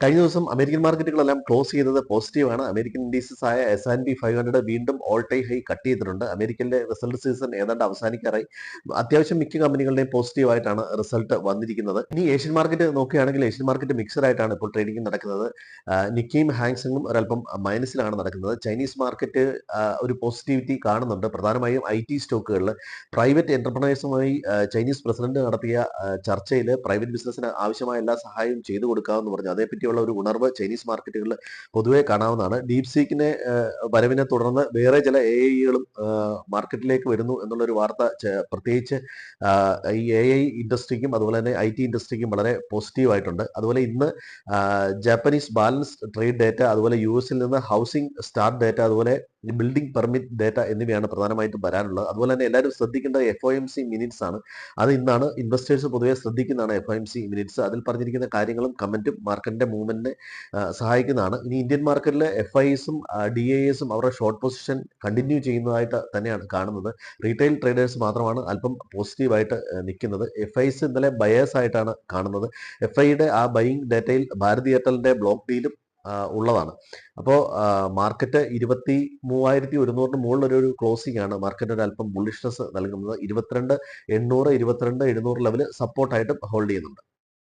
കഴിഞ്ഞ ദിവസം American മാർക്കറ്റുകളെല്ലാം close ചെയ്തത് പോസിറ്റീവാണ്. അമേരിക്കൻ ഇൻഡീസസ് ആയ S&P 500 വീണ്ടും ഓൾ ടൈം ഹൈ കട്ട് ചെയ്തിട്ടുണ്ട്. അമേരിക്കയിലെ റിസൾട്ട് സീസൺ ഏതാണ്ട് അവസാനിക്കാറായി. അത്യാവശ്യം മിക്ക കമ്പനികളുടെയും പോസിറ്റീവായിട്ടാണ് റിസൾട്ട് വന്നിരിക്കുന്നത്. ഇനി ഏഷ്യൻ മാർക്കറ്റ് നോക്കുകയാണെങ്കിൽ ഏഷ്യൻ മാർക്കറ്റ് മിക്സഡ് ആയിട്ടാണ് ഇപ്പോൾ ട്രേഡിംഗ് നടക്കുന്നത്. നിക്കിയും ഹാങ്സങ്ങും ഒരല്പം മൈനസിലാണ് നടക്കുന്നത്. ചൈനീസ് മാർക്കറ്റ് ഒരു പോസിറ്റിവിറ്റി കാണുന്നുണ്ട്. പ്രധാനമായും IT സ്റ്റോക്കുകളിൽ പ്രൈവറ്റ് എന്റർപ്രണേഴ്സുമായി ചൈനീസ് പ്രസിഡന്റ് നടത്തിയ ചർച്ചയിൽ പ്രൈവറ്റ് ബിസിനസ്സിന് ആവശ്യമായ എല്ലാ സഹായവും ചെയ്തു കൊടുക്കാമെന്ന് പറഞ്ഞു. അതേപ്പറ്റിയുള്ള ഒരു ഉണർവ് ചൈനീസ് മാർക്കറ്റുകളിൽ പൊതുവെ കാണാവുന്നതാണ്. ഡീപ് സീക്കിനെ വരവിനെ തുടർന്ന് വേറെ ചില AI-കളും മാർക്കറ്റിലേക്ക് വരുന്നു എന്നുള്ളൊരു വാർത്ത പ്രത്യേകിച്ച് ഈ AI ഇൻഡസ്ട്രിക്കും അതുപോലെ തന്നെ IT ഇൻഡസ്ട്രിക്കും വളരെ പോസിറ്റീവ് ആയിട്ടുണ്ട്. അതുപോലെ ഇന്ന് ജാപ്പനീസ് ബാലൻസ് ട്രേഡ് ഡേറ്റ, അതുപോലെ US-ൽ നിന്ന് ഹൗസിംഗ് സ്റ്റാർട്ട് ഡേറ്റ, അതുപോലെ ബിൽഡിംഗ് പെർമിറ്റ് ഡേറ്റ എന്നിവയാണ് പ്രധാനമായിട്ടും വരാനുള്ളത്. അതുപോലെ തന്നെ എല്ലാവരും ശ്രദ്ധിക്കേണ്ട FOMC മിനിറ്റ്സ് ആണ്. അത് ഇന്നാണ്. ഇൻവെസ്റ്റേഴ്സ് പൊതുവെ ശ്രദ്ധിക്കുന്നതാണ് FOMC മിനിറ്റ്സ്. അതിൽ പറഞ്ഞിരിക്കുന്ന കാര്യങ്ങളും കമന്റും മാർക്കറ്റിന്റെ മൂവ്മെന്റിനെ സഹായിക്കുന്നതാണ്. ഇനി ഇന്ത്യൻ മാർക്കറ്റിൽ FISും DISും അവരുടെ ഷോർട്ട് പൊസിഷൻ കണ്ടിന്യൂ ചെയ്യുന്നതായിട്ട് തന്നെയാണ് കാണുന്നത്. റീറ്റെയിൽ ട്രേഡേഴ്സ് മാത്രമാണ് അല്പം പോസിറ്റീവായിട്ട് നിൽക്കുന്നത്. FIs ഇന്നലെ ബയേഴ്സ് ആയിട്ടാണ് കാണുന്നത്. FIയുടെ ആ ബൈയിങ് ഡേറ്റയിൽ ഭാരതി എയർടെലിന്റെ ബ്ലോക്ക് ഡീലും ഉള്ളതാണ്. അപ്പോൾ മാർക്കറ്റ് 23,100 മുകളിലൊരു ക്ലോസിംഗ് ആണ് മാർക്കറ്റ് ഒരു അല്പം ബുള്ളിഷ്നെസ് നൽകുന്നത്. 22,800 22,700 ലെവൽ സപ്പോർട്ടായിട്ട് ഹോൾഡ് ചെയ്യുന്നുണ്ട്.